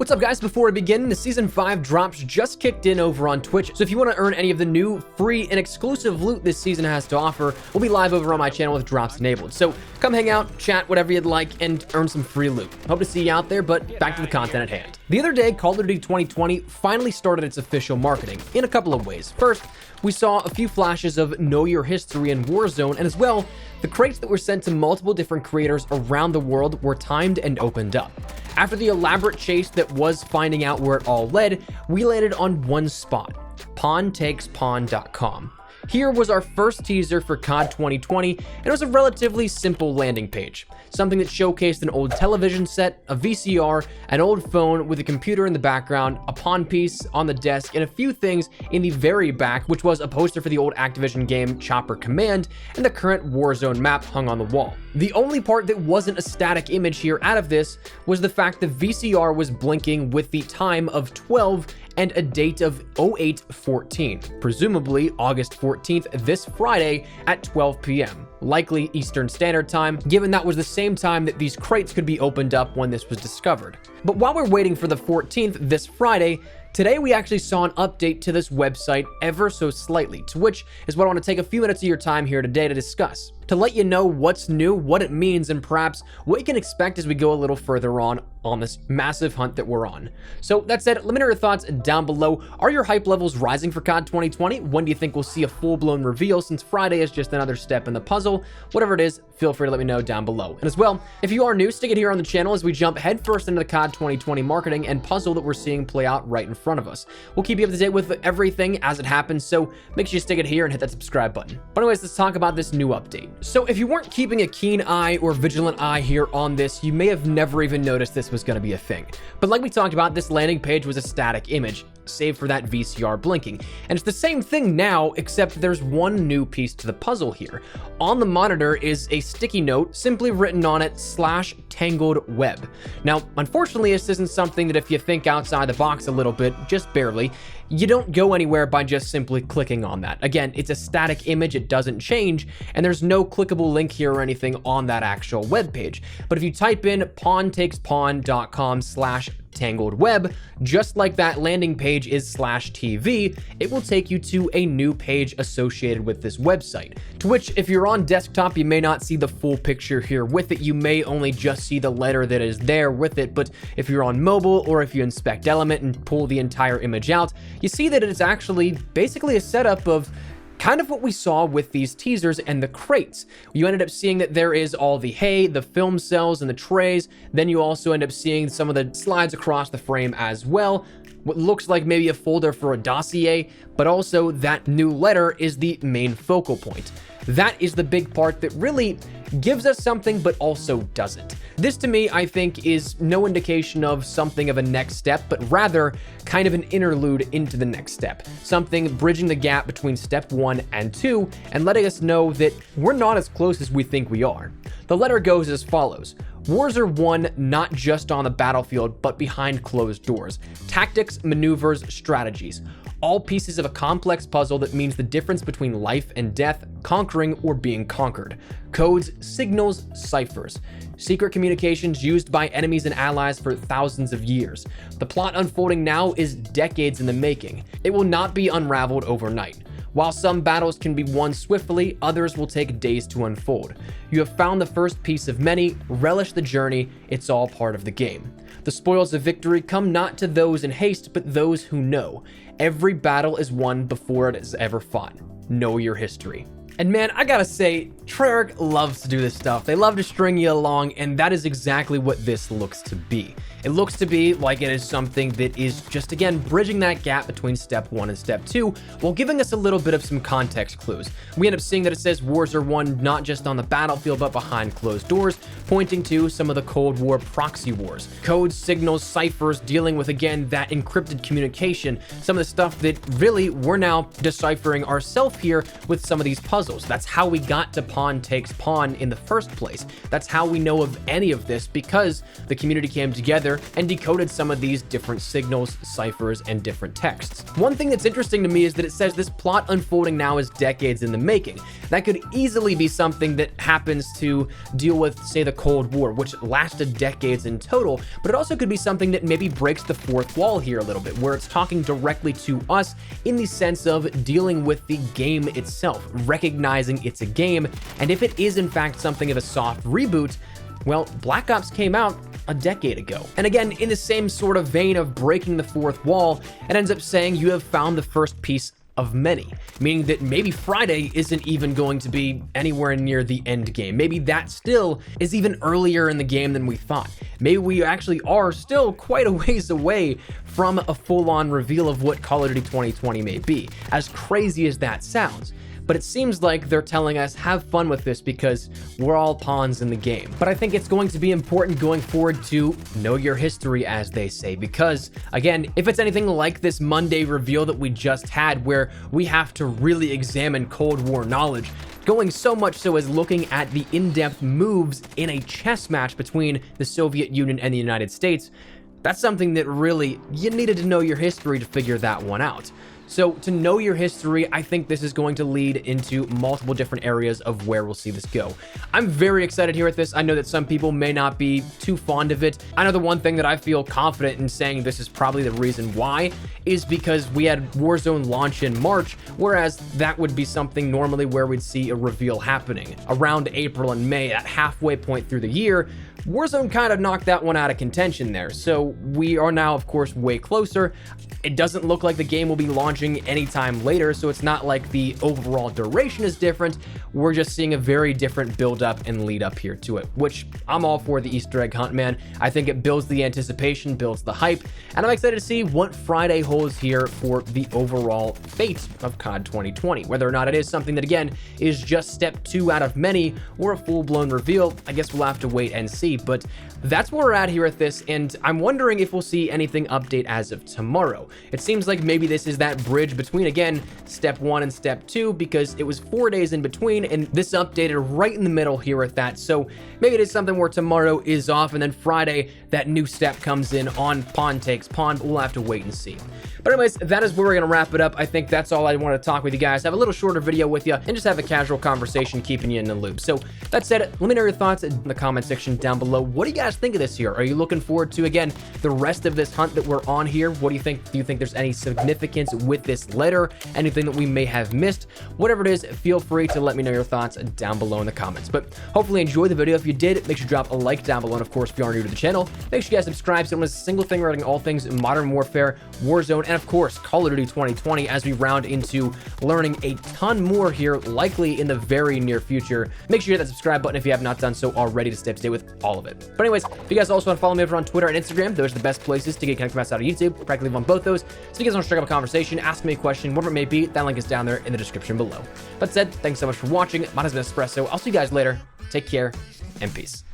What's up, guys? Before we begin, the Season 5 drops just kicked in over on Twitch, so if you want to earn any of the new, free, and exclusive loot this season has to offer, we'll be live over on my channel with drops enabled. So come hang out, chat, whatever you'd like, and earn some free loot. Hope to see you out there, but back to the content at hand. The other day, Call of Duty 2020 finally started its official marketing in a couple of ways. First, we saw a few flashes of Know Your History in Warzone, and as well, the crates that were sent to multiple different creators around the world were timed and opened up. After the elaborate chase that was finding out where it all led, we landed on one spot, pawntakespawn.com. Here was our first teaser for COD 2020, and it was a relatively simple landing page. Something that showcased an old television set, a VCR, an old phone with a computer in the background, a pawn piece on the desk, and a few things in the very back, which was a poster for the old Activision game Chopper Command and the current Warzone map hung on the wall. The only part that wasn't a static image here out of this was the fact the VCR was blinking with the time of 12 and a date of 0814, presumably August 14th, this Friday at 12 p.m., likely Eastern Standard Time, given that was the same time that these crates could be opened up when this was discovered. But while we're waiting for the 14th this Friday, today we actually saw an update to this website ever so slightly, to which is what I want to take a few minutes of your time here today to discuss, to let you know what's new, what it means, and perhaps what you can expect as we go a little further on this massive hunt that we're on. So that said, let me know your thoughts down below. Are your hype levels rising for COD 2020? When do you think we'll see a full-blown reveal, since Friday is just another step in the puzzle? Whatever it is, feel free to let me know down below. And as well, if you are new, stick it here on the channel as we jump headfirst into the COD 2020 marketing and puzzle that we're seeing play out right in front of us. We'll keep you up to date with everything as it happens, so make sure you stick it here and hit that subscribe button. But anyways, let's talk about this new update. So if you weren't keeping a keen eye or vigilant eye here on this, you may have never even noticed this was going to be a thing. But like we talked about, this landing page was a static image, save for that VCR blinking. And it's the same thing now, except there's one new piece to the puzzle here. On the monitor is a sticky note simply written on it /tangled_web. Now, unfortunately, this isn't something that if you think outside the box a little bit, just barely, you don't go anywhere by just simply clicking on that. Again, it's a static image, it doesn't change, and there's no clickable link here or anything on that actual web page. But if you type in pawntakespawn.com/tangled_web, just like that landing page is /TV, it will take you to a new page associated with this website. To which, if you're on desktop, you may not see the full picture here with it. You may only just see the letter that is there with it. But if you're on mobile, or if you inspect Element and pull the entire image out, you see that it's actually basically a setup of kind of what we saw with these teasers and the crates. You ended up seeing that there is all the hay, the film cells, and the trays. Then you also end up seeing some of the slides across the frame as well. What looks like maybe a folder for a dossier, but also that new letter is the main focal point. That is the big part that really gives us something but also doesn't. This to me, I think, is no indication of something of a next step, but rather kind of an interlude into the next step. Something bridging the gap between step 1 and 2 and letting us know that we're not as close as we think we are. The letter goes as follows. Wars are won not just on the battlefield, but behind closed doors. Tactics, maneuvers, strategies. All pieces of a complex puzzle that means the difference between life and death, conquering or being conquered. Codes, signals, ciphers. Secret communications used by enemies and allies for thousands of years. The plot unfolding now is decades in the making. It will not be unraveled overnight. While some battles can be won swiftly, others will take days to unfold. You have found the first piece of many, relish the journey, it's all part of the game. The spoils of victory come not to those in haste, but those who know. Every battle is won before it is ever fought. Know your history. And man, I gotta say, Treyarch loves to do this stuff. They love to string you along, and that is exactly what this looks to be. It looks to be like it is something that is just, again, bridging that gap between step 1 and step 2, while giving us a little bit of some context clues. We end up seeing that it says wars are won not just on the battlefield, but behind closed doors, pointing to some of the Cold War proxy wars. Codes, signals, ciphers, dealing with, again, that encrypted communication, some of the stuff that really we're now deciphering ourselves here with some of these puzzles. That's how we got to Pawn Takes Pawn in the first place. That's how we know of any of this, because the community came together TEASER and decoded some of these different signals, ciphers, and different texts. One thing that's interesting to me is that it says this plot unfolding now is decades in the making. That could easily be something that happens to deal with, say, the Cold War, which lasted decades in total, but it also could be something that maybe breaks the fourth wall here a little bit, where it's talking directly to us in the sense of dealing with the game itself, recognizing it's a game, and if it is in fact something of a soft reboot, well, Black Ops came out a decade ago. And again, in the same sort of vein of breaking the fourth wall, it ends up saying you have found the first piece of many, meaning that maybe Friday isn't even going to be anywhere near the end game. Maybe that still is even earlier in the game than we thought. Maybe we actually are still quite a ways away from a full-on reveal of what Call of Duty 2020 may be, as crazy as that sounds. But it seems like they're telling us have fun with this because we're all pawns in the game. But I think it's going to be important going forward to know your history, as they say, because again, if it's anything like this Monday reveal that we just had, where we have to really examine Cold War knowledge, going so much so as looking at the in-depth moves in a chess match between the Soviet Union and the United States, that's something that really, you needed to know your history to figure that one out. So to know your history, I think this is going to lead into multiple different areas of where we'll see this go. I'm very excited here at this. I know that some people may not be too fond of it. I know the one thing that I feel confident in saying this is probably the reason why is because we had Warzone launch in March, whereas that would be something normally where we'd see a reveal happening around April and May, at halfway point through the year. Warzone kind of knocked that one out of contention there, so we are now, of course, way closer. It doesn't look like the game will be launching anytime later, so it's not like the overall duration is different. We're just seeing a very different build up and lead up here to it, which I'm all for the Easter egg hunt, man. I think it builds the anticipation, builds the hype, and I'm excited to see what Friday holds here for the overall fate of COD 2020. Whether or not it is something that, again, is just step 2 out of many or a full-blown reveal, I guess we'll have to wait and see. But that's where we're at here at this, and I'm wondering if we'll see anything update as of tomorrow. It seems like maybe this is that bridge between, again, step 1 and step 2, because it was 4 days in between, and this updated right in the middle here at that. So maybe it is something where tomorrow is off, and then Friday, that new step comes in on pawn takes pawn, but we'll have to wait and see. But anyways, that is where we're going to wrap it up. I think that's all I want to talk with you guys. Have a little shorter video with you and just have a casual conversation keeping you in the loop. So that said, let me know your thoughts in the comment section down below. What do you guys think of this here? Are you looking forward to, again, the rest of this hunt that we're on here? What do you think? Do you think there's any significance with this letter? Anything that we may have missed? Whatever it is, feel free to let me know your thoughts down below in the comments. But hopefully enjoy the video. If you did, make sure to drop a like down below. And of course, if you are new to the channel, make sure you guys subscribe so you don't miss a single thing regarding all things Modern Warfare, Warzone, and of course, Call of Duty 2020 as we round into learning a ton more here, likely in the very near future. Make sure you hit that subscribe button if you have not done so already to stay up to date with all of it. But anyways, if you guys also want to follow me over on Twitter and Instagram, those are the best places to get connected outside of YouTube. Practically live on both those. So if you guys want to strike up a conversation, ask me a question, whatever it may be, that link is down there in the description below. That said, thanks so much for watching. My name is Espresso. I'll see you guys later. Take care and peace.